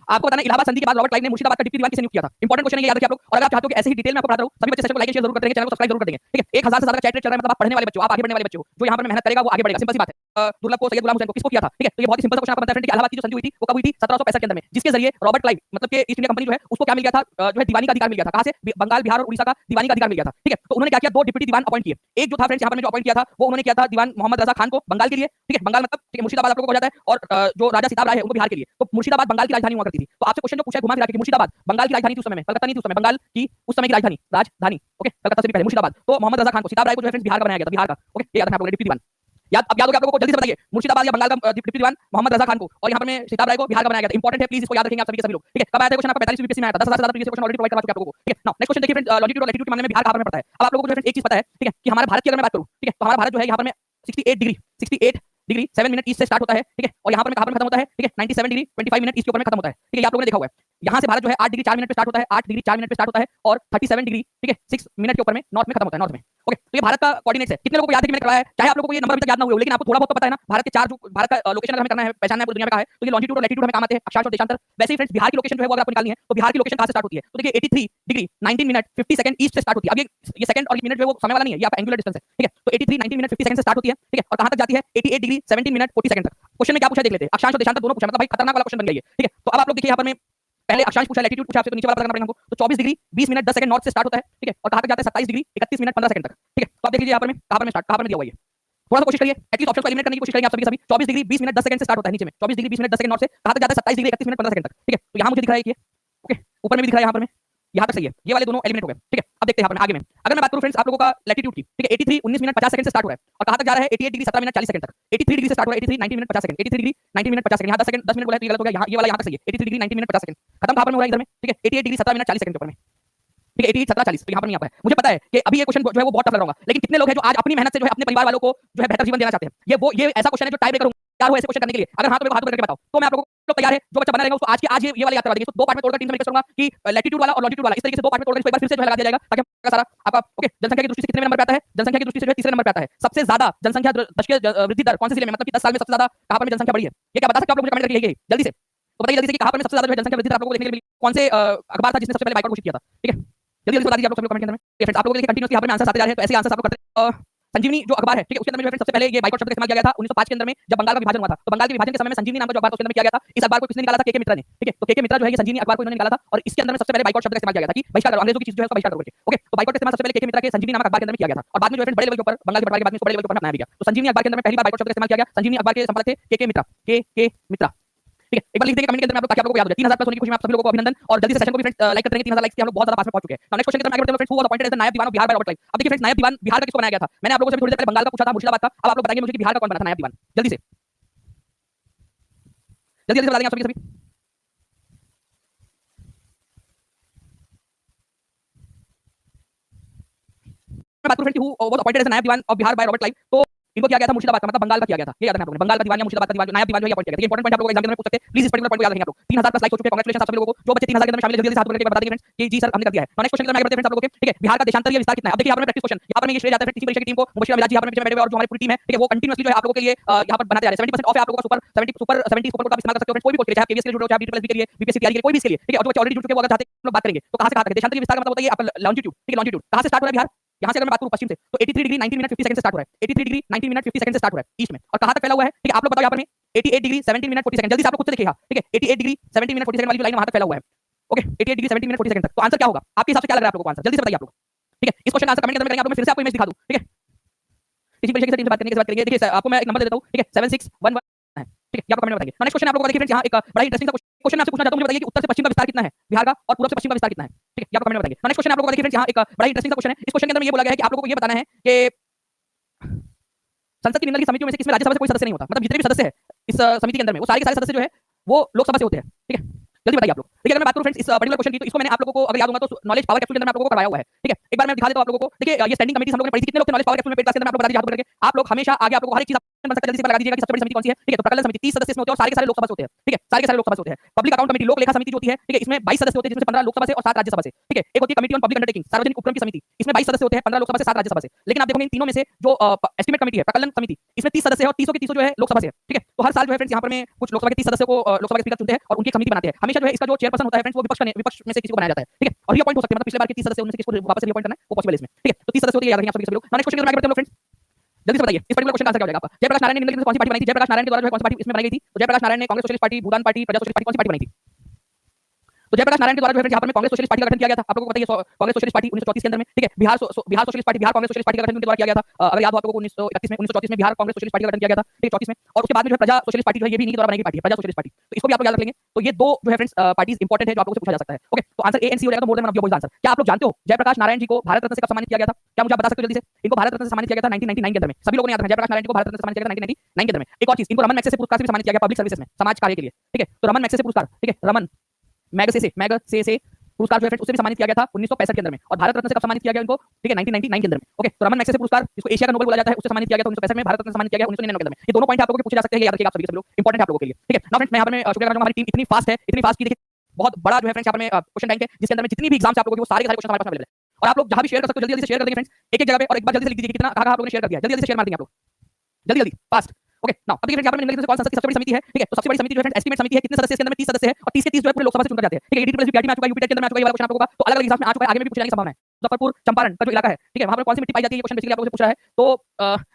आपको बताना इलाहाबाद संधि के बाद रॉबर्ट क्लाइव ने मुर्शिदाबाद का डिप्टी दीवान किसे नियुक्त किया था? इंपॉर्टेंट क्वेश्चन है, याद रखिए आप लोग। और अगर आप चाहते हो कि ऐसे ही डिटेल में आपको पढ़ाता रहूं, सभी बच्चे सेशन को लाइक शेयर जरूर करते रहेंगे, चैनल को सब्सक्राइब जरूर कर देंगे, ठीक है। 1000 से ज्यादा चैट रेट चल रहा है, मतलब आप पढ़ने वाले बच्चे हो, आप आगे बढ़ने वाले बच्चे हो। जो यहाँ पर मेहनत करेगा वो आगे बढ़ेगा, सिंपल सी बात है। दुर्लभ को, सैयद गुलाम हुसैन को, किसको किया था? ठीक है, तो ये बहुत ही सिंपल सा क्वेश्चन आपको बनता है फ्रेंड कि इलाहाबाद की जो संधि हुई थी वो कब हुई थी? 1765 के अंदर में, जिसके जरिए रॉबर्ट क्लाइव मतलब कि ईस्ट इंडिया कंपनी जो है उसको क्या मिल गया था? जो है दीवानी का अधिकार मिल गया था। कहां से? बंगाल, बिहार और उड़ीसा का दीवानी का अधिकार मिल गया था, ठीक है। तो उन्होंने क्या किया? दो डिप्टी दीवान अपॉइंट किए। एक जो था फ्रेंड्स यहाँ पर जो अपॉइंट किया था वो उन्होंने किया था दीवान मोहम्मद रजा खान को बंगाल के लिए, ठीक है। बंगाल मतलब ठीक है मुर्शिदाबाद आप लोगों को हो जाता है, और जो राजा सिताब राय है उनको बिहार के लिए। तो मुर्शिदाबाद बंगाल की राजधानी हुआ करती थी। तो आपसे क्वेश्चन जो पूछा है घुमा फिरा के कि मुर्शिदाबाद बंगाल की राजधानी थी उस समय में, कलकत्ता नहीं थी उस समय, बंगाल की उस समय की राजधानी, ओके, कलकत्ता से भी पहले मुर्शिदाबाद। तो मोहम्मद रजा खान को, सिताब राय को जो है फ्रेंड्स बिहार का बनाया गया था, बिहार का, ओके। ये याद है आप लोगों ने, डिप्टी दीवान याद अब याद हो गया आप लोगों को? जल्दी से बताइए, मुर्शिदाबाद या बंगाल का डिप्टी दीवान मोहम्मद रजा खान को, और यहाँ पर मैं सिताब राय को बिहार का बनाया गया था। इंपॉर्टेंट है, प्लीज इसको याद रखेंगे आप सभी के सभी लोग, ठीक है। कब आया था क्वेश्चन? आपका 45 बीपीएससी में आया था। 10,000 से ज्यादा प्रीवियस क्वेश्चन ऑलरेडी प्रोवाइड करा चुके आप लोगों को, ठीक है। नाउ नेक्स्ट क्वेश्चन देखिए फ्रेंड्स, लॉन्जिट्यूड और लैटिट्यूड के मामले में बिहार कहां पर पड़ता है? अब आप लोगों को जो है एक चीज पता है, ठीक है, कि हमारे भारत की अगर मैं बात करूं, ठीक है, तो हमारा भारत जो है यहाँ पर में 68 डिग्री 7 मिनट ईस्ट से स्टार्ट होता है, ठीक है, और यहाँ पर कहां पर खत्म होता है? ठीक है, 97 डिग्री 25 मिनट ईस्ट के ऊपर में खत्म होता है, ठीक है। ये आप लोगों ने देखा हुआ है। यहाँ से भारत जो है 8 डिग्री 4 मिनट पे स्टार्ट होता है, 8 डिग्री 4 मिनट पे स्टार्ट होता है, और 37 डिग्री, ठीक है, 6 मिनट के ऊपर में नॉर्थ में खत्म होता है, नॉर्थ में, ओके। तो ये भारत का कोऑर्डिनेट्स है। कितने लोगों को याद है कि मैंने कराया है? चाहे आप लोगों को ये नंबर अभी तक याद ना हुए हो, लेकिन आपको थोड़ा बहुत तो पता है ना भारत के चार जो भारत का लोकेशन अगर हमें करना है, पहचानना है पूरी दुनिया में कहाँ है, तो ये लॉन्जिट्यूड और लैटिट्यूड हमें काम आते हैं, अक्षांश और देशांतर। वैसे ही फ्रेंड्स बिहार की लोकेशन जो है वो अगर आपको निकालनी है तो बिहार की लोकेशन कहाँ से स्टार्ट होती है? तो देखिए 83 डिग्री 19 मिनट 50 सेकंड ईस्ट से स्टार्ट होती है। अब ये सेकंड और मिनट जो है वो समय वाला नहीं है, ये आपका एंगुलर डिस्टेंस है, ठीक है। तो 83 19 मिनट 50 सेकंड से स्टार्ट होती है, ठीक है, और कहां तक जाती है? 88 डिग्री 17 मिनट 40 सेकंड तक। क्वेश्चन में क्या पूछा देख लेते हैं, अक्षांश और देशांतर दोनों पूछा, मतलब भाई खतरनाक वाला क्वेश्चन बन गया ये, ठीक है। तो अब आप लोग देखिए यहाँ पर मैं पहले अक्षांश पूछा, लैटिट्यूड पूछा आपसे, तो नीचे वाला पता करना पड़ेगा हमको। तो 24 डिग्री 20 मिनट 10 सेकंड नॉर्थ से स्टार्ट होता है, ठीक है, और कहां तक जाता है? 27 डिग्री 31 मिनट 15 सेकंड तक, ठीक है। तो आप देख लीजिए यहाँ पर मैं कहां पर मैं स्टार्ट कहां पर दिया हुआ है, थोड़ा सा कोशिश करिए, एटलीस्ट ऑप्शन को एलिमिनेट करने की कोशिश करेंगे आप सभी के सभी। 24 डिग्री 20 मिनट 10 सेकंड से स्टार्ट होता है नीचे में, 24 डिग्री 20 मिनट 10 सेकंड नॉर्थ से कहां तक जाता है? 27 डिग्री 31 मिनट 15 सेकंड तक, ठीक है। तो यहाँ मुझे दिख रहा है कि ओके, ऊपर में भी दिख रहा है, यहाँ पर में यहाँ तक सही है, ये वाले दोनों एलिमिनेट हो गए, ठीक है। अब देखते हैं यहाँ पर आगे में, अगर मैं बात करूं फ्रेंड्स आप लोगों का लैटिट्यूड की, ठीक है, 83 19 मिनट 50 सेकंड से स्टार्ट हो रहा है, और कहां तक जा रहा है? 88 डिग्री 17 मिनट 40 सेकंड तक। 83 डिग्री से स्टार्ट हो रहा है, 83 90 minute 50 second, 83 degree 90 minute 50 second, यहाँ 10 सेकंड 10 मिनट बोला है तो ये गलत हो गया, यहाँ ये वाला यहाँ तक सही है, 83 डिग्री 90 मिनट 50 सेकंड। खत्म कहां पर हो रहा है? इधर में, ठीक है, 88 डिग्री 17 मिनट 40 सेकंड के ऊपर में, ठीक है, 88 17 40, तो यहाँ पर नहीं आ पाया। मुझे पता है कि अभी ये क्वेश्चन जो है वो बहुत टफ लग रहा होगा, लेकिन कितने लोग हैं जो आज अपनी मेहनत से जो है अपने परिवार वालों को जो है बेहतर जीवन देना चाहते हैं? ये ऐसा क्वेश्चन है जो टाइम ब्रेकर तैयार हो ऐसे क्वेश्चन करने के लिए। अगर हाँ तो मेरे को हाथ करके बताओ, तो मैं आप लोगों को तैयार है, जो बच्चा बना रहेगा उसको आज ये वाला याद करवा देंगे। इसको दो पार्ट में तोड़कर टीम से मैं रिक्वेस्ट करूंगा कि लैटिट्यूड वाला और लॉन्जिट्यूड वाला इस तरीके से दो पार्ट में तोड़कर इसको एक बार फिर से जो है लगा दिया जाएगा, ताकि आपका सारा आपका ओके। जनसंख्या की दृष्टि से कितने नंबर पे आता है? जनसंख्या की दृष्टि से जो है तीसरे नंबर पे आता है। सबसे ज्यादा जनसंख्या दशकीय वृद्धि दर कौन से जिले में, मतलब कि 10 साल में सबसे ज्यादा कहां पर जनसंख्या बढ़ी है? ये क्या बता सकते हो आप लोग? मुझे कमेंट करके लिखिए जल्दी से, तो बताइए जल्दी से कि कहां पर सबसे ज्यादा जो है जनसंख्या वृद्धि दर आप लोगों को देखने के लिए मिली? कौन से अखबार था जिसने सबसे पहले बाइकआउट घोषित किया था? ठीक है, जल्दी जल्दी बता दीजिए आप लोग सब लोग कमेंट के अंदर में। फ्रेंड्स आप लोगों के लिए कंटीन्यूअसली यहाँ पर आंसर आते जा रहे हैं, तो ऐसे आंसर आप लोग करते संजीवनी जो अखबार है, ठीक है, उसके अंदर में सबसे पहले ये बाइकआउट शब्द का इस्तेमाल किया गया था 1905 के अंदर में, जब बंगाल का विभाजन हुआ था। तो बंगाल के विभाजन के समय में संजीवनी नाम का जो अखबार उसके अंदर में किया गया था, इस अखबार को किसने निकाला था? के मित्रा ने, ठीक है। तो के मित्रा जो है ये संजीवनी अखबार को इन्होंने निकाला था, और इसके अंदर में सबसे पहले बाइकआउट शब्द का इस्तेमाल किया गया था कि बहिष्कार करो, अंग्रेजों की चीज जो है उसका बहिष्कार करो, ओके। तो बाइकआउट का इस्तेमाल सबसे पहले के मित्रा के संजीवनी नामक अखबार के अंदर में किया गया था, और बाद में जो है बड़े लेवल के ऊपर बंगाल के बंटवारे के बाद में बड़े लेवल के ऊपर अपनाया गया। तो संजीवनी अखबार के अंदर में पहली बार बाइकआउट शब्द का इस्तेमाल किया गया। संजीवनी अखबार के संपादक थे के मित्रा, के मित्रा, ठीक है। एक बार लिख देंगे कमेंट के अंदर में आप लोग, ताकि आप लोगों को याद हो जाए। 3000 प्लस होने की खुशी में आप सभी लोगों को अभिनंदन, और जल्दी से सेशन को भी फ्रेंड्स लाइक करते रहेंगे। 3000 लाइक्स की हम लोग बहुत ज्यादा पास में पहुंच चुके हैं। नेक्स्ट क्वेश्चन की तरफ आगे बढ़ते हैं friends. Who was appointed as the नायब दीवान of Bihar by Robert Clive? अब देखिए फ्रेंड्स, नायब दीवान बिहार का किसको बनाया गया था? मैंने आप लोगों से थोड़ी देर पहले बंगाल का पूछा था, मुर्शिदाबाद का। अब आप लोग बताइए मुझे कि बिहार का कौन बना था नायब दीवान? जल्दी से जल्दी जल्दी बता देंगे आप सभी। मैं बात करूं friends who was appointed as the नायब दीवान of Bihar by Robert Clive, तो इनको किया गया था मुर्शिदाबाद का, मतलब बंगाल का किया गया था। ये याद रखना आप लोगों ने, बंगाल का दीवान या मुर्शिदाबाद का दीवान जो नायब दीवान जो है अपॉइंट किया गया था। ये इंपॉर्टेंट पॉइंट आप लोगों को एग्जाम के अंदर पूछ सकते हैं, प्लीज इस पर्टिकुलर पॉइंट को याद रखेंगे आप लोग। 3000 प्लस लाइक हो चुके हैं, कांग्रेचुलेशन आप सभी लोगों को। जो बच्चे 3000 के अंदर में शामिल है जल्दी से हाथ बोल के बता देंगे फ्रेंड्स कि जी सर हमने कर दिया है। नेक्स्ट क्वेश्चन की तरफ आगे बढ़ते हैं फ्रेंड्स आप लोगों के, ठीक है। बिहार का देशांतरीय विस्तार कितना है? अब देखिए यहाँ पर प्रैक्टिस क्वेश्चन, यहाँ पर ये श्रेय जाता है किसी परीक्षा की टीम को, मुबशिर मिजाज जी यहाँ पर पीछे बैठे हुए और जो हमारी पूरी टीम है, ठीक है, वो कंटीन्यूअसली जो है आप लोगों के लिए यहाँ पर बनाते जा रहे हैं। 70% ऑफ है आप लोगों को, सुपर 70 सुपर कोड का इस्तेमाल कर सकते हो फ्रेंड्स, कोई भी कोड के लिए, चाहे केवीएस के लिए जुड़ो, चाहे बीटी प्लस बी के लिए, बीपीएससी तैयारी के लिए, कोई भी इसके लिए, ठीक है। और जो बच्चे ऑलरेडी जुड़ चुके हैं वो अगर चाहते हैं हम लोग बात करेंगे तो कहां से कहां तक? देशांतरीय विस्तार का मतलब होता है आप लॉन्जिट्यूड, ठीक है, लॉन्जिट्यूड कहां से स्टार्ट हो रहा है बिहार? यहाँ से अगर मैं बात करूं पश्चिम से, तो 83 डिग्री 90 मिनट 50 सेकंड से स्टार्ट हो रहा है। 83 डिग्री 90 मिनट 50 सेकंड से स्टार्ट हो रहा है ईस्ट में, और कहां तक फैला हुआ है? ठीक है, आप लोग बताओ यहाँ पर में 88 डिग्री 17 मिनट 40 सेकंड। जल्दी से आप लोग खुद से देखिए, ठीक है, 88 डिग्री 17 मिनट 40 सेकंड वाली जो लाइन वहां तक फैला हुआ है, ओके। 88 डिग्री 17 मिनट 40 सेकंड तक, तो आंसर क्या होगा आपके हिसाब से? क्या लग रहा है आप लोगों को आंसर? जल्दी से बताइए आप लोग, ठीक है। इस क्वेश्चन का आंसर कमेंट के अंदर करेंगे आप लोग। मैं फिर से आपको इमेज दिखा दूं, ठीक है, किसी परीक्षा की टीम से बात करने के बाद करेंगे। देखिए आपको मैं एक नंबर दे देता हूं, ठीक है, 7611 है, ठीक है, ये आपको कमेंट में बताएंगे। नेक्स्ट क्वेश्चन आप लोगों को देखिए फ्रेंड्स, यहाँ एक बड़ा इंटरेस्टिंग सा क्वेश्चन मैं आपसे पूछना चाहता हूं। मुझे बताइए कि उत्तर से पश्चिम का विस्तार कितना है बिहार का, और पूर्व से पश्चिम का विस्तार कितना है? ठीक है, ये आपको कमेंट में बताएंगे। नेक्स्ट क्वेश्चन आप लोगों को देखिए फ्रेंड्स, यहाँ एक बड़ा इंटरेस्टिंग सा क्वेश्चन है। इस क्वेश्चन के अंदर में ये बोला गया है कि आप लोगों को ये बताना है कि संसद की निम्नलिखित समितियों में से किसमें राज्यसभा से कोई सदस्य नहीं होता? मतलब जितने भी सदस्य है इस समिति के अंदर में, वो सारे के सारे सदस्य जो है वो लोकसभा से होते हैं, ठीक है। जल्दी बताइए आप लोग। देखिए अगर मैं बात करूं फ्रेंड्स इस पर्टिकुलर क्वेश्चन की, तो इसको मैंने आप लोगों को अगर याद होगा तो नॉलेज पावर कैप्सूल के अंदर मैं आप लोगों को करवाया हुआ है, ठीक है। एक बार मैं दिखा देता हूं आप लोगों को। देखिए ये स्टैंडिंग कमेटी हम लोगों ने पढ़ी थी। कितने लोग थे नॉलेज पावर कैप्सूल में पेड क्लास के अंदर, मैं आप लोगों को बता दीजिए हाथ ऊपर करके। आप लोग हमेशा आगे आप लोगों को हर एक चीज बन सकता है, जल्दी से लगा दीजिएगा कि सबसे बड़ी समिति कौन सी है, ठीक है। तो प्रकलन समिति 30 सदस्य इसमें होते हैं और सारे के सारे लोकसभा से होते हैं, ठीक है। सारे के सारे लोकसभा से होते हैं। पब्लिक अकाउंट कमेटी लोक लेखा समिति जो होती है, ठीक है, इसमें 22 सदस्य होते हैं, जिसमें 15 लोकसभा से और 7 राज्यसभा से, ठीक है। एक होती है कमिटी ऑन पब्लिक अंडरटेकिंग, सार्वजनिक उपक्रम की समिति, इसमें 22 सदस्य होते हैं, 15 लोकसभा से 7 राज्यसभा से। लेकिन आप देखोगे इन तीनों में से जो एस्टिमेट कमेटी है, प्रकलन समिति, इसमें 30 सदस्य है और 30 के 30 जो है लोकसभा से है, ठीक है। तो हर साल जो है फ्रेंड्स यहाँ पर में कुछ लोकसभा के 30 सदस्यों को लोकसभा के स्पीकर चुनते हैं और उनकी समिति बनाते हैं। हमेशा जो है इसका जो चेयरपर्सन होता है फ्रेंड्स वो विपक्ष में से किसी को बनाया जाता है, ठीक है। और ये अपॉइंट हो सकते हैं, मतलब पिछले बार के 30 सदस्य उनमें से किसको वापस रिअपॉइंट करना है वो पॉसिबल है इसमें, ठीक है। तो 30 सदस्य होते हैं, याद रखेंगे आप सभी लोग। नेक्स्ट क्वेश्चन में आगे बढ़ते हैं फ्रेंड्स, जल्दी से बताइए इस पर्टिकुलर क्वेश्चन का आंसर क्या हो जाएगा आपका। जयप्रकाश नारायण ने निम्नलिखित में कौन सी पार्टी बनाई थी? जयप्रकाश नारायण के द्वारा जो है कौन सी पार्टी इसमें बनाई गई थी? तो जयप्रकाश नारायण ने कांग्रेस सोशलिस्ट पार्टी, भूदान पार्टी, प्रजा सोशलिस्ट पार्टी, कौन सी पार्टी बनाई थी? तो जयप्रकाश नारायण के द्वारा जो है यहाँ पर कांग्रेस सोशलिस्ट पार्टी का गठन किया गया था। आप लोगों को बताइए कांग्रेस सोशलिस्ट पार्टी 1934 के अंदर में, ठीक है। Bihar socialist party, Bihar Congress socialist party का गठन उनके द्वारा किया गया था। अगर याद हो आप लोगों को 1931 में 1934 में बिहार कांग्रेस सोशलिस्ट पार्टी का गठन किया गया था, ठीक है, 34 में। और उसके बाद में जो है प्रजा सोशलिस्ट पार्टी जो है ये भी इन्हीं के द्वारा बनाई गई पार्टी है, प्रजा सोशलिस्ट पार्टी। तो इसको भी आप लोग याद रख लेंगे। तो ये दो जो है फ्रेंड्स पार्टीज इंपॉर्टेंट है जो आप लोगों से पूछा जा सकता है, ओके। तो आंसर ए एंड सी हो जाएगा, तो more than one of your answer. क्या आप लोग जानते हो जयप्रकाश नारायण जी को भारत रत्न से कब सम्मानित किया गया था? क्या मुझे आप बता सकते हो जल्दी से? इनको भारत रत्न से सम्मानित किया गया था 1999 के अंदर में। सभी लोगों ने याद रखा जयप्रकाश नारायण जी को भारत रत्न से सम्मानित किया गया था 1999 के अंदर में। एक और चीज, इनको रमन मैग्सेसे पुरस्कार से भी सम्मानित किया गया पब्लिक सर्विसेज में, समाज कार्य के लिए, ठीक है। तो रमन मैग्सेसे पुरस्कार, ठीक है, रमन मैग्सेसे पुरस्कार जो है उससे भी सम्मानित किया गया था 1965 के अंदर में। और भारत रत्न से कब सम्मानित किया गया इनको? ठीक है, 1999 के अंदर में, ओके। तो रमन मैग्सेसे पुरस्कार, जिसको एशिया का नोबेल बोला जाता है, उससे सम्मानित किया गया था 1965 में। भारत रत्न से सम्मानित किया गया 1999 के अंदर में। ये दोनों पॉइंट आप लोगों के पूछे जा सकते हैं, याद रखिएगा आप सभी लोग, इंपॉर्टेंट है आप लोगों के लिए, ठीक है ना फ्रेंड्स। मैं यहाँ पर शुक्रिया करना चाहूंगा, हमारी टीम इतनी फास्ट है, इतनी फास्ट की देखिए बहुत बड़ा जो है फ्रेंड्स यहाँ पर में क्वेश्चन बैंक है, जिसके अंदर में जितनी भी एग्जाम्स आप लोगों की वो सारे के सारे क्वेश्चन हमारे पास अवेलेबल है। और आप लोग जहां भी शेयर कर सकते हो जल्दी जल्दी से शेयर कर देंगे फ्रेंड्स, एक एक जगह पे। और एक बार जल्दी से लिख दीजिए कितना कहां आप लोगों ने शेयर कर दिया, जल्दी जल्दी से शेयर मार देंगे आप लोग, जल्दी जल्दी फास्ट, ओके। नाउ अब देखिए यहाँ पर निम्नलिखित में से कौन सा सबसे बड़ी समिति है, ठीक है। तो सबसे बड़ी समिति जो है एस्टीमेट समिति है। कितने सदस्य इसके अंदर में? 30 सदस्य है और 30 के 30 जो है पूरे लोकसभा से चुनकर जाते हैं, ठीक है। यूटी में आ चुका है, यूपी टेट के अंदर में आ चुका है, ये वाला क्वेश्चन आप लोगों का तो अलग अलग एग्जाम में आ चुका है, आगे में भी पूछे जाने की संभावना है। मुजफ्फरपुर चंपारण का जो इलाका है, ठीक है, वहां पर कौन सी मिट्टी पाई जाती है, ये क्वेश्चन बेसिकली आप लोगों से पूछ रहा है। तो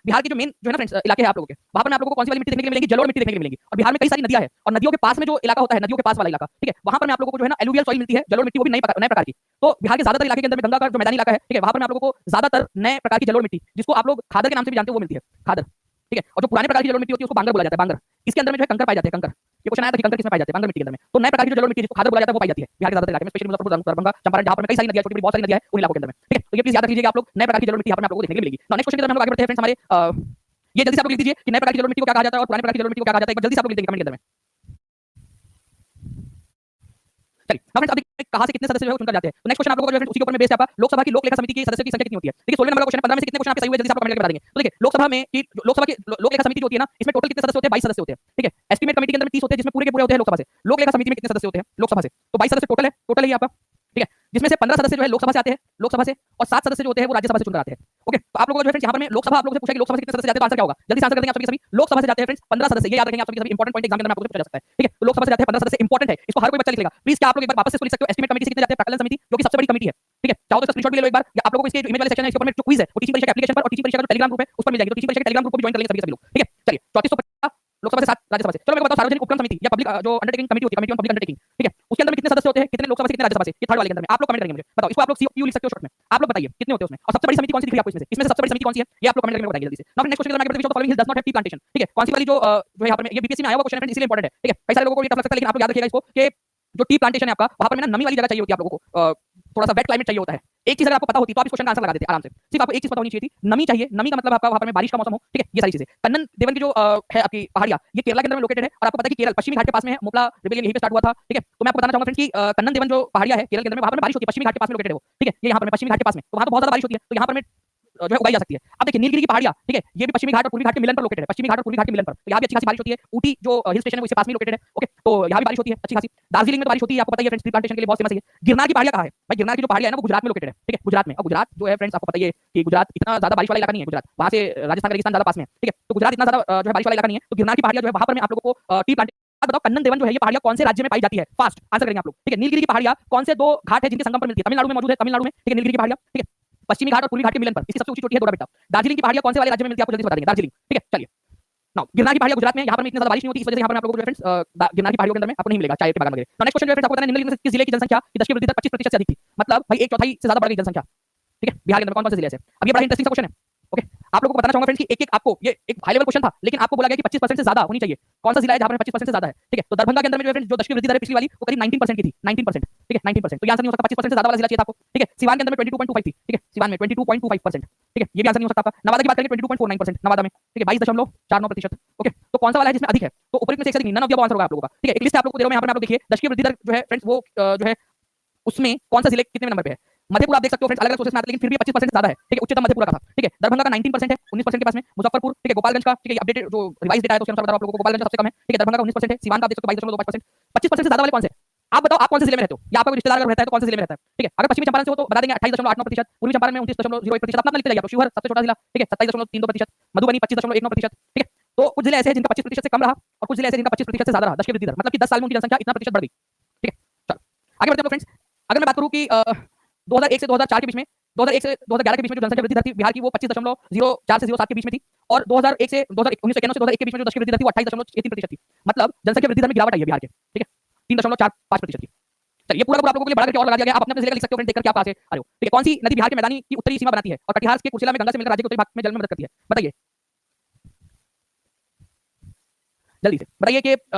बिहार के जो मेन जो है ना फ्रेंड्स इलाके हैं आप लोगों के, वहां पर आप लोगों को कौन सी वाली मिट्टी देखने के लिए मिलेगी? जलोढ़ मिट्टी देखने के लिए मिलेगी। और बिहार में कई सारी नदियां हैं और नदियों के पास में जो इलाका होता है, नदियों के पास वाला इलाका, ठीक है, वहां पर आप लोगों को जो है ना एलुवियल सॉइल मिलती है, जलोढ़ मिट्टी, वो भी नए प्रकार की। तो बिहार के ज्यादातर इलाके के अंदर में गंगा का जो मैदानी इलाका है, ठीक है, वहां पर आप लोगों को ज्यादातर नए प्रकार की जलोढ़ मिट्टी, जिसको आप लोग खादर के नाम से भी जानते हो, वो मिलती है, खादर, ठीक है। और जो पुराने प्रकार की जलोढ़ मिट्टी होती है उसको बांगर बोला जाता है, बांगर। इसके अंदर में जो है कंकर पाए जाते हैं, कंकर। ये क्वेश्चन आया था कि कंकर किसमें पाए जाते हैं? बांगर मिट्टी के अंदर में। तो नए प्रकार की जो जलोढ़ मिट्टी जिसको खादर बोला जाता है वो पाई जाती है बिहार के ज्यादातर इलाके में, स्पेशली मुजफ्फरपुर, दरभंगा, चंपारण, जहां पर कई सारी नदियां, छोटी बड़ी बहुत सारी नदियां हैं उन इलाकों के अंदर में, ठीक है। तो ये प्लीज याद रख लीजिएगा आप लोग, नए प्रकार की जलोढ़ मिट्टी यहाँ पर आप लोगों को देखने के लिए मिलेगी। नेक्स्ट क्वेश्चन की तरफ हम लोग आगे बढ़ते हैं फ्रेंड्स हमारे। ये जल्दी से आप लोग लिख दीजिए कि नए प्रकार की जलोढ़ मिट्टी को क्या कहा जाता है और पुराने प्रकार की जलोढ़ मिट्टी को क्या कहा जाता है, एक बार जल्दी से आप लोग लिख देंगे कमेंट के अंदर में। चलिए फ्रेंड्स अब देखिए कहां से कितने सदस्य जो है चुनकर जाते हैं। तो नेक्स्ट क्वेश्चन आप लोगों को जो है उसी के ऊपर में बेस्ड है आपका, लोकसभा की लोक लेखा समिति की सदस्यों की संख्या कितनी होती है? देखिए 16 नंबर का क्वेश्चन है, 15 में से कितने क्वेश्चन आपके सही हुए जल्दी से आप कमेंट करके बता देंगे। तो देखिए लोकसभा में की लोकसभा की लोक लेखा समिति जो होती है ना, इसमें टोटल कितने सदस्य होते हैं? 22 सदस्य होते हैं, ठीक है। एस्टीमेट कमेटी के अंदर में 30 होते हैं, जिसमें पूरे के पूरे होते हैं लोकसभा से। लोक लेखा समिति में कितने सदस्य होते हैं लोकसभा से? तो 22 सदस्य टोटल है, टोटल है आपका, ठीक है, जिसमें से 15 सदस्य जो है लोकसभा से आते हैं, लोकसभा से, और 7 सदस्य जो होते हैं वो राज्यसभा से चुनकर आते हैं, ओके। तो आप लोगों को जो है फ्रेंड्स यहाँ पर में लोकसभा आप लोगों से पूछा कि लोकसभा से कितने सदस्य जाते हैं, तो आंसर क्या होगा? जल्दी से आंसर कर देंगे आप सभी लोकसभा से जाते हैं फ्रेंड्स 15 सदस्य, ये याद रखेंगे आप सभी इंपॉर्टेंट पॉइंट एग्जाम के अंदर आपको पूछा जा सकता है, ठीक है। तो लोकसभा से जाते हैं 15 सदस्य, इंपॉर्टेंट है, इसको हर कोई बच्चा लिख लेगा प्लीज। क्या आप लोग एक बार वापस से इसको लिख सकते हो? एस्टीमेट कमेटी से कितने जाते हैं? प्रकलन समिति जो कि सबसे बड़ी कमेटी है, ठीक है। चाहो तो स्क्रीनशॉट भी ले लो एक बार, या आप लोगों को इसके जो इमेज वाले सेक्शन है इसके ऊपर में जो क्विज है वो टीचिंग परीक्षा के एप्लीकेशन पर और टीचिंग परीक्षा का जो टेलीग्राम ग्रुप है उस पर मिल जाएगी। तो टीचिंग परीक्षा के टेलीग्राम ग्रुप को भी ज्वाइन कर लेंगे सभी लोग, ठीक है। चलिए 3450 लोकसभा से 7 राज्यसभा से। चलो मेरे को बताओ सार्वजनिक उपक्रम समिति या पब्लिक जो अंडरटेकिंग कमेटी होती है, कमेटी ऑन पब्लिक अंडरटेकिंग, ठीक है, उसके अंदर में कितने सदस्य होते हैं? कितने लोकसभा से कितने राज्यसभा से? ये थर्ड वाले के अंदर में आप लोग कमेंट करेंगे मुझे बताओ। इसको आप लोग सीओ लिख सकते हो शॉर्ट में, आप लोग बताइए कितने होते हैं उसमें। और सबसे बड़ी समिति कौन सी दिख रही है आपको इसमें से? इसमें से सबसे बड़ी समिति कौन सी है ये आप लोग कमेंट करके बताइए जल्दी से। नाउ नेक्स्ट क्वेश्चन आगे बढ़ते हैं, following hill does not have tea plantation, ठीक है। कौन सी वाली जो जो यहाँ पर ये बीपीएससी में आया हुआ क्वेश्चन है इसलिए इंपॉर्टेंट है, ठीक है। कई सारे लोगों को ये टफ लगता है, लेकिन आप लोग याद रखिएगा इसको कि जो टी प्लांटेशन है आपका वहां पर नमी वाली जगह चाहिए होती है आप लोगों को, थोड़ा सा वेट क्लाइमेट चाहिए होता है। एक चीज अगर आपको पता होती तो आप इस क्वेश्चन का आंसर लगा देते आराम से। सिर्फ आपको एक चीज पता होनी चाहिए थी, नमी चाहिए। नमी का मतलब आपका वहां पर बारिश का मौसम हो, ठीक है, ये सारी चीजें। कन्नन देवन की जो है आपकी पहाड़ियां, ये केरला के अंदर में लोकेटेड है और आपको पता है कि केरल पश्चिमी घाट के पास में है, मोपला रिबेलियन यहीं पे स्टार्ट हुआ था, ठीक है। तो मैं आपको बताना चाहूंगा फ्रेंड्स कि कन्नन देवन जो पहाड़ियां है केरल के अंदर में वहां पर बारिश होती है, पश्चिमी घाट के पास में लोकेटेड है वो, ठीक है। ये यहाँ पर पश्चिमी घाट के पास में, तो वहां तो बहुत ज्यादा बारिश होती है, तो यहाँ पर जो है उगाई जा सकती है। अब देखिए नीलगिरी की पहाड़ियां, ठीक है, ये भी पश्चिमी घाट और पूर्वी घाट के मिलन पर लोकेटेड है, पश्चिमी घाट और पूर्वी घाट के मिलन पर, तो यहाँ भी अच्छी खासी बारिश होती है। ऊटी जो हिल स्टेशन है वो इसके पास में लोकेटेड है, ओके, तो यहाँ भी बारिश होती है अच्छी खासी। दार्जिलिंग में तो बारिश होती है, आपको पता है फ्रेंड्स, टी प्लांटेशन के लिए बहुत फेमस है। गिरनार की पहाड़ियां कहाँ है भाई? गिरनार की जो पहाड़ियां है ना वो गुजरात में लोकेटेड है, ठीक है, गुजरात में। और गुजरात जो है फ्रेंड्स आपको पता ही है कि गुजरात इतना ज्यादा बारिश वाला इलाका नहीं है, गुजरात वहां से राजस्थान रेगिस्तान ज्यादा पास में है, ठीक है। तो गुजरात इतना ज्यादा जो है बारिश वाला इलाका नहीं है, तो गिरनार की पहाड़ियां जो है वहां पर मैं आप लोगों को टी प्लांटेशन बताओ। कन्नन देवन जो है ये पहाड़ियां कौन से राज्य में पाई जाती है? फास्ट आंसर करेंगे आप लोग, ठीक है। नीलगिरी की पहाड़ियां कौन से दो घाट है जिनके संगम पर मिलती है? तमिलनाडु में मौजूद है, तमिलनाडु में, ठीक है, नीलगिरी की पहाड़ियां, ठीक है, पश्चिमी घाट और पूर्वी घाट के मिलन पर। इसकी सबसे ऊंची चोटी है डोरा बेटा। दार्जिलिंग की पहाड़ियां कौन से वाले राज्य में मिलती है आपको जल्दी से बता देंगे, दार्जिलिंग, ठीक है। चलिए नाउ गिरनार की पहाड़ियां गुजरात में, यहाँ पर इतनी ज्यादा बारिश नहीं होती, इस वजह से यहाँ पर आप लोगों को फ्रेंड्स गिरनार की पहाड़ियों के अंदर में आपको नहीं मिलेगा चाय के बागान वगैरह। तो नेक्स्ट क्वेश्चन जो है आपको बताना है निम्नलिखित में से किस जिले की जनसंख्या की दशकीय वृद्धि दर 25% से अधिक थी? मतलब भाई 1/4 से ज्यादा बढ़ गई जनसंख्या, ठीक है, बिहार के अंदर कौन कौन से जिले से? अब ये बड़ा इंटरेस्टिंग सा क्वेश्चन है, ओके, आप लोगों को बताना चाहूंगा फ्रेंड्स कि एक एक आपको ये एक हाई लेवल क्वेश्चन था, लेकिन आपको बोला गया कि 25% से ज्यादा होनी चाहिए। कौन सा जिला है जहां पर 25% से ज्यादा है? ठीक है, तो दरभंगा के अंदर में जो है फ्रेंड्स जो दशकीय वृद्धि दर है पिछली वाली वो करीब 19% की थी, 19%। ठीक है, 19%, तो ये आंसर नहीं हो सकता, 25% से ज्यादा वाला जिला चाहिए था आपको। ठीक है, सिवान के अंदर में 22.25 थी। ठीक है, सिवान में 22.25%। ठीक है, ये भी आंसर नहीं हो सकता आपका। नवादा की बात करेंगे 22.49%, नवादा में। ठीक है, 22.49%। ओके, तो कौन सा वाला है जिसमें अधिक है? तो ऊपर में से एक से अधिक नहीं, none of the above answer होगा आप लोगों का। ठीक है, एक लिस्ट आप लोगों को दे रहा हूं मैं यहाँ पर, आप लोग देखिए दशकीय वृद्धि दर जो है फ्रेंड्स वो जो है उसमें कौन सा जिले कितने नंबर पे है? मधेपुरा आप देख सकते हो फ्रेंड्स, अलग अलग सोर्सेस में आता है, लेकिन फिर भी 25% से ज्यादा है। ठीक है, उच्चतम मधेपुरा का था। ठीक है, दरभंगा का 19% है, 19% के पास में। मुजफ्फरपुर, ठीक है, गोपालगंज का, ठीक है, अपडेटेड जो रिवाइज डेटा है तो उसके अनुसार बता रहा हूं आप लोगों को, गोपालगंज का सबसे कम है। ठीक है, दरभंगा का 19% है, सिवान का आप देख सकते हो 22.25%। 25% से ज्यादा वाले कौन से? आप बताओ, आप कौन से जिले में रहते हो, या आपका कोई रिश्तेदार अगर रहता है तो कौन से जिले में रहता है? ठीक है, अगर पश्चिमी चंपारण से हो तो बता देंगे 28.89%, पूर्वी चंपारण में 29.01%, अपना लिखते जाइए आप। शिवहर सबसे छोटा जिला, ठीक है, 27.32%, मधुबनी 25.19%। ठीक है, तो कुछ जिले ऐसे हैं जिनका 25% से कम रहा और कुछ जिले ऐसे हैं जिनका 25% से ज्यादा रहा दशकीय वृद्धि दर, मतलब कि 10 साल में उनकी जनसंख्या इतना प्रतिशत बढ़ गई। ठीक है, चलो आगे बढ़ते हैं फ्रेंड्स। अगर मैं बात करूं कि 2001 से 2004 के बीच में, 2001 से 2011 के बीच में जो जनसंख्या वृद्धि दर थी बिहार की वो 25.04 से 07 के बीच में थी, और 2001 से 1991 से 2001 के बीच में जो दशकीय वृद्धि दर थी वो 28.33% थी। मतलब जनसंख्या वृद्धि दर में गिरावट आई है बिहार के। ठीक है, 3.45% की। चलिए, ये पूरा का पूरा आप लोगों के लिए बड़ा करके और लगा दिया गया, आप अपने जिले का लिख सकते हो फ्रेंड, देखकर क्या आप कहां से आ रहे हो। ठीक है, कौन सी नदी बिहार के मैदानी की उत्तरी सीमा बनाती है और कटिहार के कुर्सेला में गंगा से मिलकर राज्य के उत्तरी भाग में जल में मदद करती है? बताइए जल्दी से बताइए कि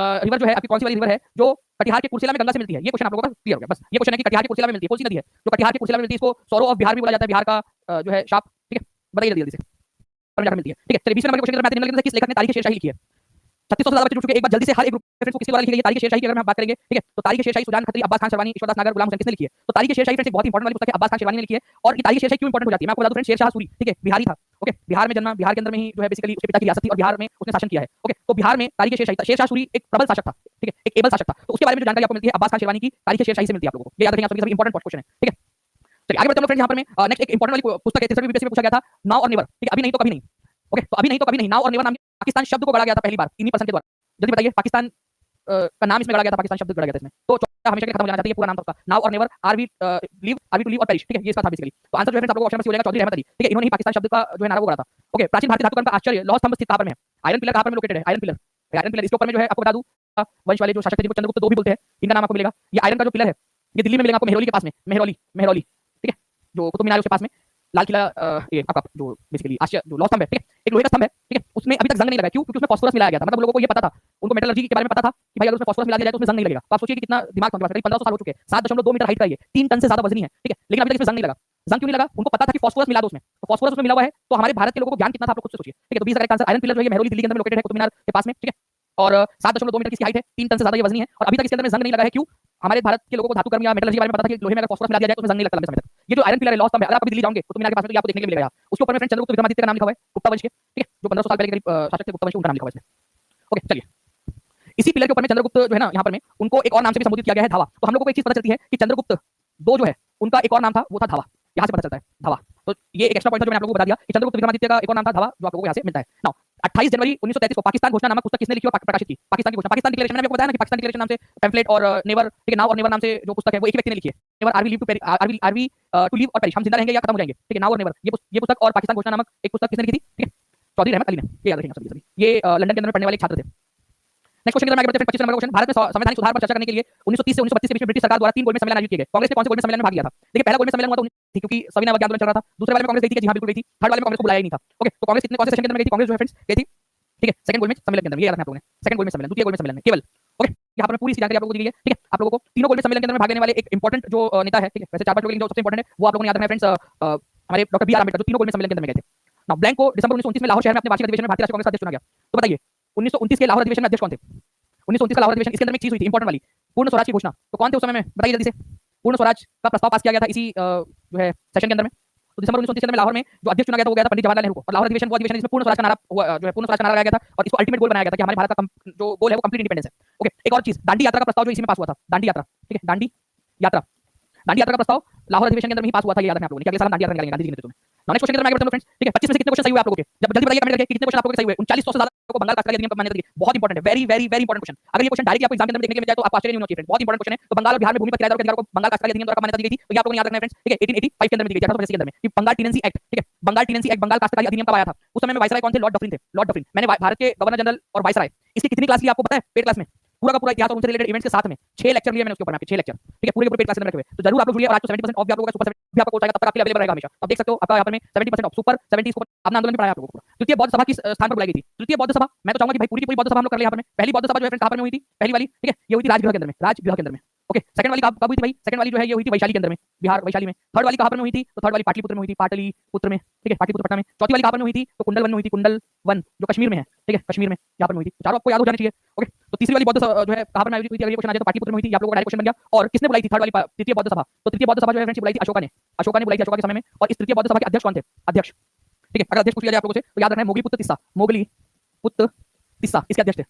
रिवर जो है आपकी कौन सी वाली रिवर है जो कटिहार के कुर्सेला में गंगा से मिलती है? ये क्वेश्चन आप लोगों का क्लियर हो गया। बस ये क्वेश्चन है कि कटिहार के कुर्सेला में मिलती है कौन सी नदी है जो कटिहार के कुर्सेला में मिलती है? इसको सौरो ऑफ बिहार भी बोला जाता है, बिहार का जो है शाप। ठीक है, बताइए जल्दी जल्दी से जाकर मिलती है। ठीक है, चलिए 20 नंबर के क्वेश्चन की तरफ आते हैं। किस लेखक ने तारीख शेरशाही लिखी है? 3600 से ज्यादा बच्चे जुड़ चुके हैं। एक बार जल्दी से हर एक ग्रुप फ्रेंड्स को किसके द्वारा लिखी गई है तारीख शेरशाही की अगर हम बात करेंगे? ठीक है, तो तारीख शेरशाही सुजान खत्री, अब्बास खान शेरवानी, ईश्वरदास नागर, गुलाम हुसैन किसने लिखी है? तो तारीख शेरशाही फ्रेंड्स एक बहुत इंपॉर्टेंट वाली पुस्तक है, अब्बास खान शेरवानी ने लिखी है। और ये तारीख शेरशाही क्यों इंपॉर्टेंट हो जाती है मैं आपको बता दूं फ्रेंड्स। शेरशाह सूरी, ठीक है, बिहारी था। ओके, बिहार में जन्मा, बिहार के अंदर में ही जो है बेसिकली उसके पिता की रियासत थी और बिहार में उसने शासन किया है। ओके, तो बिहार में तारीख शेरशाही, शेरशाह सूरी एक प्रबल शासक था। ठीक है, एक एबल शासक था। तो उसके बारे में जो जानकारी आपको मिलती है अब्बास खान शेरवानी की तारीख शेरशाही से मिलती है आप लोगों को। ये याद रखेंगे, आप सभी इंपॉर्टेंट क्वेश्चन है। ठीक है, चलिए आगे बढ़ते हैं फ्रेंड्स। यहाँ पर मैं नेक्स्ट एक इंपॉर्टेंट वाली पुस्तक है, 33वीं बीपीएससी में पूछा गया था, नाउ और नेवर। ठीक है, अभी नहीं तो कभी नहीं। ओके, तो अभी नहीं तो कभी नहीं, नाउ और नेवर नाम पाकिस्तान शब्द को गढ़ा गया था पहली बार इन्हीं पर्सन के द्वारा। जल्दी बताइए, पाकिस्तान का नाम इसमें गढ़ा गया था, पाकिस्तान शब्द गढ़ा गया था इसमें। तो हमेशा के लिए खत्म हो जाना चाहिए, पूरा नाम था उसका, now or never, are we live, are we to live or perish. ठीक है, ये इसका था बेसिकली। तो आंसर जो है फ्रेंड्स आप लोगों को ऑप्शन में सी हो जाएगा, चौधरी रहमत अली। ठीक है, इन्होंने ही पाकिस्तान शब्द का जो है नारा वो गढ़ा था। ओके, प्राचीन भारतीय धातुकर्म का आश्चर्य लौह स्तंभ स्थित कहां पर में है? आयरन पिलर कहां पर में लोकेटेड है? आयरन पिलर, आयरन पिलर इसके ऊपर में जो है आपको बता दूं, वंश वाले जो शासक थे जिनको चंद्रगुप्त दो भी बोलते हैं, इनका नाम आपको मिलेगा। ये आयरन का जो पिलर है ये दिल्ली में मिलेगा आपको, मेहरौली के पास में, मेहरौली, मेहरौली। ठीक है, जो कुतुब मीनार उसके पास में, लाल किला, ये आपका जो बेसिकली आश्चर्य जो लौह स्तंभ है, ठीक है, एक लोहे का स्तंभ है। ठीक है, उसमें अभी तक जंग नहीं लगा। क्यों? क्योंकि उसमें फास्फोरस मिलाया गया था। मतलब लोगों को ये पता था, उनको मेटलर्जी के बारे में पता था कि भाई अगर उसमें फास्फोरस मिला दिया जाए तो उसमें जंग नहीं लगेगा। तो आप सोचिए कि कितना दिमाग था उनके पास। करीब 1500 साल हो चुके हैं, 7.2 मीटर हाइट का ये, 3 टन से ज्यादा वजनी है। ठीक है, लेकिन अभी तक इसमें जंग नहीं लगा। जंग क्यों नहीं लगा? उनको पता था कि फास्फोरस मिला दो उसमें, तो फास्फोरस उसमें मिला हुआ है। तो हमारे भारत के लोगों को ज्ञान कितना था आप लोग खुद से सोचिए। ठीक है, तो 20 का आंसर आयरन पिलर जो है मेहरौली दिल्ली के अंदर लोकेटेड है, कुतुब मीनार के पास में। ठीक है, और 7.2 मीटर की हाइट है, 3 टन से ज्यादा ये वजनी है, और अभी तक इसके अंदर में जंग नहीं लगा है। क्यों? हमारे भारत के लोगों को धातु कर्म या मेटलर्जी के बारे में पता था कि लोहे में अगर फास्फोरस मिला दिया जाए तो उसमें जंग नहीं लगता लंबे समय तक। ये जो आयरन पिलर है, लौह स्तंभ है, अगर आप कभी दिल्ली जाओगे कुतुब मीनार के पास में तो आपको देखने के लिए मिलेगा। उसके ऊपर में फ्रेंड्स चंद्रगुप्त विक्रमादित्य का नाम लिखा हुआ है, गुप्ता वंश के। ठीक है, जो 1500 साल पहले के करीब शासक थे गुप्ता वंश, उनका नाम लिखा हुआ है इसमें। ओके, चलिए इसी पिलर के ऊपर में चंद्रगुप्त जो है ना, यहाँ पर में उनको एक और नाम से भी संबोधित किया गया है, धावा। तो हम लोगों को एक चीज पता चलती है कि चंद्रगुप्त दो जो है उनका एक और नाम था, वो था धावा। यहाँ से पता चलता है धावा। तो ये एक एक्स्ट्रा पॉइंट था जो मैंने आप लोगों को बता दिया कि चंद्रगुप्त विक्रमादित्य का एक और नाम था धावा, जो आप लोगों को यहाँ से मिलता है। नाउ 28 जनवरी 1933 को पाकिस्तान घोषणा नामक पुस्तक किसने लिखी और प्रकाशित की? पाकिस्तान की घोषणा, पाकिस्तान डिक्लेरेशन। मैंने आपको बताया ना कि पाकिस्तान डिक्लेरेशन नाम से पैम्फलेट और नेवर, ठीक है, नाउ और नेवर नाम से जो पुस्तक है वो एक ही व्यक्ति ने लिखी है। Never are we live to are we to live or perish, हम जिंदा रहेंगे या खत्म हो जाएंगे। ठीक है, नाउ और नेवर ये पुस्तक और पाकिस्तान घोषणा नामक एक पुस्तक किसने लिखी थी? ठीक है, चौधरी रहमत अली ने। ये याद रखेंगे सभी। ये लंदन के अंदर पढ़ने वाले एक छात्र थे। नेक्स्ट क्वेश्चन की तरफ आगे बढ़ते हैं। 25 नंबर का क्वेश्चन, भारत में संवैधानिक सुधार पर चर्चा करने के लिए 1930 से 1932 के बीच में ब्रिटिश सरकार द्वारा 3 गोलमेज सम्मेलन आयोजित किए गए। कांग्रेस ने कौन से गोलमेज सम्मेलन में भाग लिया था? देखिए, पहला गोलमेज सम्मेलन हुआ था थी क्योंकि सविनय अवज्ञा आंदोलन चल रहा था। दूसरे वाले में कांग्रेस गई थी कि जी हां बिल्कुल गई थी। थर्ड वाले में कांग्रेस को बुलाया ही नहीं था। ओके, तो कांग्रेस कितने कौन से सेशन के अंदर में गई थी? कांग्रेस जो है फ्रेंड्स गई थी, ठीक है, सेकंड गोलमेज सम्मेलन के अंदर। ये याद रखना आप लोगों ने, सेकंड गोलमेज सम्मेलन, द्वितीय गोलमेज सम्मेलन में केवल। ओके, यहाँ पर पूरी सी जानकारी आप लोगों को दी गई है। ठीक है, आप लोगों को तीनों गोलमेज सम्मेलन के अंदर में भाग लेने वाले एक इंपॉर्टेंट जो नेता है, ठीक है, वैसे 4-5 लोग, लेकिन जो सबसे इंपॉर्टेंट है वो आप लोगों ने याद रखना है फ्रेंड्स, हमारे डॉक्टर बी आर अम्बेडकर, जो तीनों गोलमेज सम्मेलन के अंदर में गए थे। नाउ ब्लैंक को दिसंबर 1929 में लाहौर शहर में अपने वार्षिक अधिवेशन में भारतीय राष्ट्रीय कांग्रेस का अध्यक्ष चुना गया। तो बताइए 1929 के लाहौर अधिवेशन में अध्यक्ष कौन थे? 1929 का लाहौर अधिवेशन, इसके अंदर में एक चीज हुई थी इंपॉर्टेंट वाली, पूर्ण स्वराज की घोषणा। तो कौन थे उस समय में? बताइए जल्दी से। पूर्ण स्वराज का प्रस्ताव पास किया गया था इसी जो है सेशन के अंदर में। तो दिसंबर 1929 के अंदर में लाहौर में जो अध्यक्ष चुना गया था वो गया था पंडित जवाहरलाल नेहरू को। और लाहौर अधिवेशन वो अधिवेशन जिसमें पूर्ण स्वराज का नारा जो है पूर्ण स्वराज का नारा लगाया गया था और इसको अल्टीमेट गोल बनाया गया था कि हमारे भारत का जो गोल है वो कंप्लीट इंडिपेंडेंस है। ओके, एक और चीज, दांडी यात्रा का प्रस्ताव जो इसी में पास हुआ था। दांडी यात्रा, ठीक है, दांडी यात्रा, दांडी यात्रा का प्रस्ताव लाहौर अधिवेशन के अंदर में ही पास हुआ था। ये याद रखना आप लोगों ने कि अगले साल दांडी यात्रा निकालेंगे गांधी जी के नेतृत्व में। नेक्स्ट क्वेश्चन की तरफ आगे बढ़ते हैं फ्रेंड्स। ठीक है, 25 में से कितने क्वेश्चन सही हुए आप लोगों के? जब जल्दी बताइए, कमेंट करके कितने क्वेश्चन आप लोगों के सही हुए। 3900 से ज्यादा को बंगाल खासकर अधिनियम पर मान्यता दी। बहुत इंपॉर्टेंट है, very very very important question. अगर ये क्वेश्चन डायरेक्टली आपको एग्जाम के अंदर देखने के मिल जाए तो आपको आश्चर्य नहीं होना चाहिए फ्रेंड्स, बहुत इंपॉर्टेंट क्वेश्चन है। तो बंगाल और बिहार में भूमि पर किराएदार के अधिकार को बंगाल खासकर अधिनियम द्वारा मान्यता दी गई थी। तो ये आप लोगों ने याद रखना है फ्रेंड्स। ठीक है, 1885 के अंदर में दी गई थी, 1885 के अंदर में, कि बंगाल टीनेंसी एक्ट। ठीक है, बंगाल टीनेंसी एक्ट, बंगाल खासकर अधिनियम कब आया था? उस समय में वाइसराय कौन थे? लॉर्ड डफरिन थे, लॉर्ड डफरिन। मैंने भारत के गवर्नर जनरल और वाइसराय, इसकी कितनी क्लास ली आपको पता है? पेड क्लास में पूरा का पूरा इतिहास और उनसे रिलेटेड इवेंट्स के साथ में 6 लेक्चर लिए मैंने उसके ऊपर में 6 लेक्चर, ठीक है, पूरे के पूरे पेड क्लास में रखे हुए। तो जरूर आप लोग जुड़िए और आज तो 70% ऑफ भी आप लोगों का सुपर 70 भी आपको पहुंचाएगा, तब तक आपके लिए अवेलेबल रहेगा हमेशा। अब देख सकते हो आपका यहाँ पर में 70% ऑफ सुपर 70 सुपर अपना आंदोलन में पढ़ाया आप लोगों को। तृतीय बौद्ध सभा किस स्थान पर बुलाई गई थी? तृतीय बौद्ध सभा, मैं तो चाहूंगा कि भाई पूरी की पूरी बौद्ध सभा हम लोग कर ले यहाँ पर में। पहली बौद्ध सभा जो है फ्रेंड्स कहां पर में हुई थी? पहली वाली, ठीक है, ये हुई थी राजगृह के अंदर में, राजगृह के अंदर में। ओके, सेकंड वाली कब हुई थी भाई? सेकंड वाली जो है ये हुई थी वैशाली के अंदर में, बिहार वैशाली में। थर्ड वाली कहां पर में हुई थी? तो थर्ड वाली पाटलिपुत्र में हुई थी, पाटलिपुत्र में, ठीक है, पाटलिपुत्र पटना में। चौथी वाली कहां पर में हुई थी? तो कुंडल वन में हुई थी, कुंडल वन जो कश्मीर में है, ठीक है, कश्मीर में यहाँ पर हुई थी। चारों आपको याद हो जानी चाहिए। ओके, तो तीसरी वाली बौद्ध जो है कहां पर में हुई थी? अगर ये क्वेश्चन आ जाए तो पाटलिपुत्र में हुई थी, आप लोगों का डायरेक्ट क्वेश्चन बन गया। और किसने बुलाई थी थर्ड वाली तृतीय बौद्ध सभा? तो तृतीय बौद्ध सभा जो है फ्रेंड्स बुलाई थी अशोका ने, अशोका ने बुलाई थी अशोका के समय में। और इस तृतीय बौद्ध सभा के अध्यक्ष कौन थे? अध्यक्ष, ठीक है, अगर अध्यक्ष पूछ लिया जाए आप लोगों से तो याद रखना है मोगली पुत्र तिस्सा, मोगली पुत्र तिस्सा इसके अध्यक्ष थे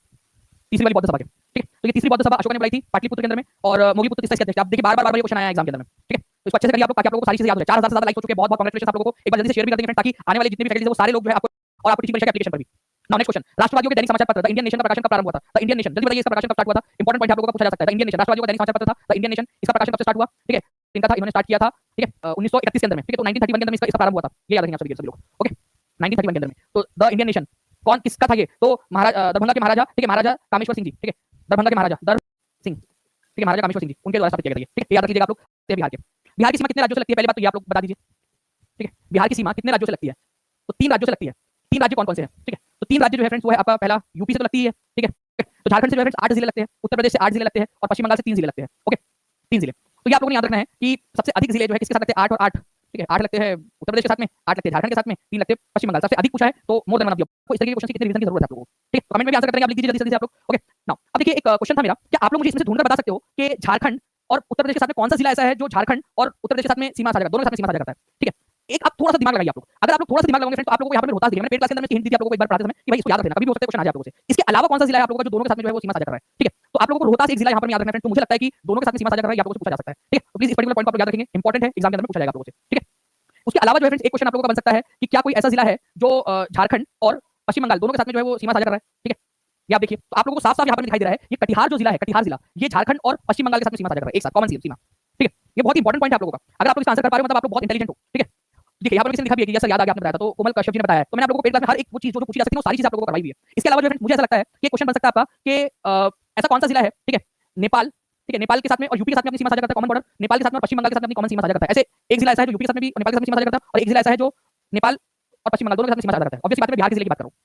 तीसरी वाली बौद्ध सभा के, ठीक है। तो ये तीसरी बौद्ध सभा अशोका ने बुलाई थी पाटलिपुत्र के अंदर में और मोगली पुत्र तिस्सा इसके अध्यक्ष। आप देखिए बार-बार ये क्वेश्चन आया एग्जाम के अंदर में, ठीक है। तो इसको अच्छे से करिए आप लोग ताकि आप लोगों को सारी चीजें याद हो जाए। 4000 से ज्यादा लाइक हो चुके हैं, बहुत-बहुत कांग्रेचुलेशन आप लोगों को। एक बार जल्दी से शेयर भी कर देंगे फ्रेंड ताकि आने वाले जितने भी फैकल्टीज है वो सारे लोग जो है आपको और आपको टीचिंग परीक्षा के एप्लीकेशन पर भी। नाउ नेक्स्ट क्वेश्चन, राष्ट्रवादियों के दैनिक समाचार पत्र द इंडियन नेशन का प्रकाशन कब प्रारंभ हुआ था? द इंडियन नेशन, जल्दी बताइए इसका प्रकाशन कब स्टार्ट हुआ था? इंपॉर्टेंट पॉइंट आप लोगों का पूछा जा सकता है। द इंडियन नेशन, राष्ट्रवादियों का दैनिक समाचार पत्र था द इंडियन नेशन, इसका प्रकाशन कब से स्टार्ट हुआ? ठीक है, इनका था, इन्होंने स्टार्ट किया था, ठीक है, 1931 के अंदर में, ठीक है। तो 1931 के अंदर में इसका प्रारंभ हुआ था, ये याद रखिए आप सभी लोग। ओके, 1931 के अंदर में। तो द इंडियन नेशन कौन किसका था ये? तो महाराजा दरभंगा के महाराजा, ठीक है, महाराजा कामेश्वर सिंह जी, ठीक है, दरभंगा के महाराजा दर सिंह, ठीक है, महाराजा कामेश्वर सिंह जी उनके द्वारा स्थापित किया गया था, ठीक है, याद रख लीजिएगा आप लोग। बिहार के, बिहार की सीमा कितने राज्यों से लगती है? पहली बात तो ये आप लोग बता दीजिए, ठीक है, बिहार की सीमा कितने राज्यों से लगती है? तो 3 राज्यों से लगती है। 3 राज्य कौन कौन से हैं? ठीक है, तो 3 राज्य जो है फ्रेंड्स वो है आपका पहला यूपी से तो लगती है, ठीक है, तो झारखंड से जो है फ्रेंड्स 8 जिले लगते हैं, उत्तर प्रदेश से 8 जिले लगते हैं और पश्चिम बंगाल से 3 जिले लगते हैं। ओके, 3 जिले। तो ये आप लोगों ने याद रखना है कि सबसे अधिक जिले जो है किसके साथ लगते हैं? 8 और 8, ठीक है, 8 लगते हैं उत्तर प्रदेश के साथ में, 8 लगते हैं झारखंड के साथ में, 3 लगते हैं पश्चिम बंगाल। सबसे अधिक पूछा है तो more than one of the above. इस तरीके के क्वेश्चन की कितने रीजन की जरूरत है आप लोगों को, ठीक है, कमेंट में भी आंसर करेंगे आप, लिख दीजिए जल्दी से आप लोग। ओके, नाउ अब देखिए एक क्वेश्चन था मेरा, क्या आप लोग मुझे इसमें से ढूंढकर बता सकते हो कि झारखंड और उत्तर प्रदेश के साथ में कौन सा जिला ऐसा है जो झारखंड और उत्तर प्रदेश के साथ में सीमा साझा करता है, दोनों के साथ में सीमा साझा करता है, ठीक है। एक आप थोड़ा सा दिमाग लगाइए आप लोग, अगर आप लोग थोड़ा सा दिमाग लगाओगे फ्रेंड्स तो आप लोगों को यहाँ पर रोहतास दिया, मैंने पेड क्लास के अंदर में हिंट दी थी आप लोगों को एक बार पढ़ाते समय कि भाई इसको याद रखना, कभी भी हो सकता है क्वेश्चन आ जाए आप लोगों से। इसके अलावा कौन सा जिला है आप लोगों का जो दोनों के साथ में जो है वो सीमा साझा कर रहा है, ठीक है। तो आप लोगों को रोहतास एक जिला यहाँ पर याद रखना है फ्रेंड्स, तो मुझे लगता है कि दोनों के साथ में सीमा साझा कर रहा है, आप लोगों से पूछा जा सकता है, ठीक है। तो प्लीज इस पर्टिकुलर पॉइंट पर याद रखेंगे, इंपॉर्टेंट है, एग्जाम के अंदर में पूछा जाएगा आप लोगों से, ठीक है। उसके अलावा जो है फ्रेंड्स एक क्वेश्चन आप लोगों का बन सकता है कि क्या कोई ऐसा जिला है जो झारखंड और पश्चिम बंगाल दोनों के साथ में जो है वो सीमा साझा कर रहा है, ठीक है। ये आप देखिए, तो आप लोगों को साफ-साफ यहाँ पर दिखाई दे रहा है, ये कटिहार जो जिला है, कटिहार जिला, ये झारखंड और पश्चिम बंगाल के साथ में सीमा साझा कर रहा है, एक साथ कॉमन सीमा, ठीक है। ये बहुत इंपॉर्टेंट पॉइंट है आप लोगों का, अगर आप लोग इसका आंसर कर पा रहे हो मतलब आप लोग बहुत इंटेलिजेंट हो, ठीक है। देखिए यहाँ पर किसी ने लिखा भी है कि जैसा याद आ गया आपने बताया था, तो कोमल कश्यप जी ने बताया है, तो मैंने आप लोगों को पेड क्लास में हर एक वो चीज जो पूछी जा सकती है वो सारी चीजें आप लोगों को करवाई हुई है। इसके अलावा जो है मुझे ऐसा लगता है कि क्वेश्चन बन सकता है आपका कि ऐसा कौन सा जिला है, ठीक है, नेपाल, ठीक है, नेपाल के साथ में और यूपी के साथ में अपनी सीमा साझा करता है, कॉमन बॉर्डर नेपाल के साथ में और पश्चिम बंगाल के साथ में अपनी कॉमन सीमा साझा करता है। ऐसे एक जिला ऐसा है जो यूपी के साथ में भी और नेपाल के साथ में सीमा साझा करता है और एक जिला ऐसा है जो नेपाल और पश्चिम बंगाल दोनों के साथ में सीमा साझा करता है। ऑब्वियसली बात है, मैं बिहार के जिले की बात कर रहा हूं,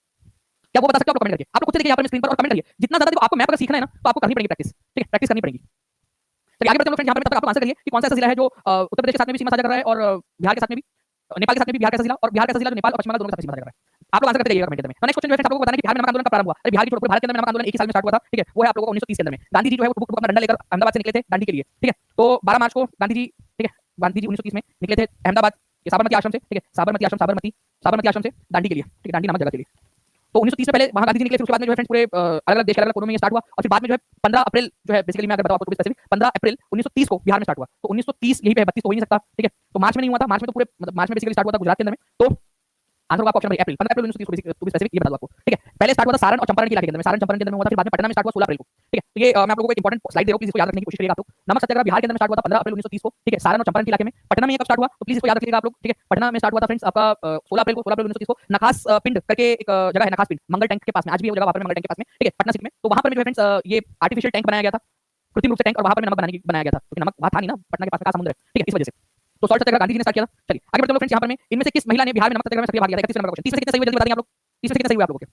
क्या वो बता सकते हो? आप कमेंट करके आप लोग खुद से देखिए यहाँ पर स्क्रीन पर और कमेंट करिए। जितना ज्यादा देखो आपको मैप अगर सीखना है ना तो आपको करनी पड़ेगी प्रैक्टिस, ठीक है, प्रैक्टिस करनी पड़ेगी। चलिए आगे बढ़ते हैं फ्रेंड्स, यहाँ पर तब तक आप आंसर करिए कि कौन सा ऐसा जिला है जो उत्तर प्रदेश के साथ में भी सीमा साझा कर रहा है और बिहार के साथ में भी, नेपाल के साथ में भी बिहार का जिला और बिहार का जिला जो नेपाल और पश्चिम बंगाल दोनों के साथ में सीमा साझा कर रहा है। आप लोग आंसर करते रहिएगा कमेंट में। नेक्स्ट क्वेश्चन जो है आप लोगों को बताना है कि बिहार में नमक आंदोलन का प्रारंभ हुआ। अरे बिहार की छोड़ो, पूरे भारत के अंदर नमक आंदोलन एक ही साल में स्टार्ट हुआ था, ठीक है, वो है आप लोगों को 1930 के अंदर में। गांधी जी जो है वो अपना डंडा लेकर अहमदाबाद से निकले थे दांडी के लिए, ठीक है। तो 12 मार्च को गांधी जी, ठीक है, गांधी जी 1930 में निकले थे अहमदाबाद के साबरमती आश्रम से, ठीक है, साबरमती आश्रम, साबरमती आश्रम से दांडी के लिए, ठीक है, दांडी नामक जगह के लिए। तो 1930 में पहले वहां गांधी जी निकले, फिर उसके बाद में जो है फ्रेंड्स पूरे अलग-अलग देश के अलग-अलग कोनों में ये स्टार्ट हुआ और फिर बाद में जो है 15 अप्रैल जो है बेसिकली मैं अगर बताऊं आपको स्पेसिफिक 15 अप्रैल 1930 को बिहार में स्टार्ट हुआ। तो 1930 यही पे 32 तो हो ही नहीं सकता, ठीक है। तो मार्च में नहीं हुआ था, मार्च में तो पूरे मतलब मार्च में बेसिकली स्टार्ट हुआ था गुजरात के अंदर में। तो आंसर होगा ऑप्शन नंबर अप्रैल, 15 अप्रैल 1930 को बेसिकली स्पेसिफिक ये बता दूं आपको, ठीक है। पहले स्टार्ट हुआ था सारण और चंपारण के इलाके के अंदर में, सारण चंपारण के अंदर में हुआ था, फिर बाद में पटना में स्टार्ट हुआ 16 अप्रैल को, ठीक है। तो ये मैं आप लोगों को एक इंपॉर्टेंट स्लाइड दे रहा हूं, प्लीज इसको याद रखने की कोशिश करिएगा आप लोग। नमक सत्याग्रह बिहार के अंदर में स्टार्ट हुआ था 15 अप्रैल 1930 को, ठीक है, सारण और चंपारण के इलाके में। पटना में ये कब स्टार्ट हुआ तो प्लीज इसको याद रखिएगा आप लोग, ठीक है। पटना में स्टार्ट हुआ था फ्रेंड्स आपका 16 अप्रैल को, 16 अप्रैल 1930 को। नखास पिंड करके एक जगह है, नखास पिंड मंगल टैंक के पास में, आज भी वो जगह वहां पर मंगल टैंक के पास में, ठीक है, पटना सिटी में। तो वहां पर जो है फ्रेंड्स ये आर्टिफिशियल टैंक बनाया गया था, कृत्रिम रूप से टैंक, और वहां पर नमक बनाया गया था क्योंकि नमक वहां था नहीं ना, पटना के पास में का समुद्र है, ठीक है, इस वजह से। तो सॉल्ट सत्याग्रह गांधी जी ने स्टार्ट किया था। चलिए आगे बढ़ते हैं फ्रेंड्स, यहाँ पर में इनमें से किस महिला ने बिहार में नमक सत्याग्रह में सक्रिय भाग लिया था? 31 नंबर क्वेश्चन, 30 में से कितने सही हुए जल्दी बता देंगे आप लोग, 30 में से कितने सही हुए आप लोगों के?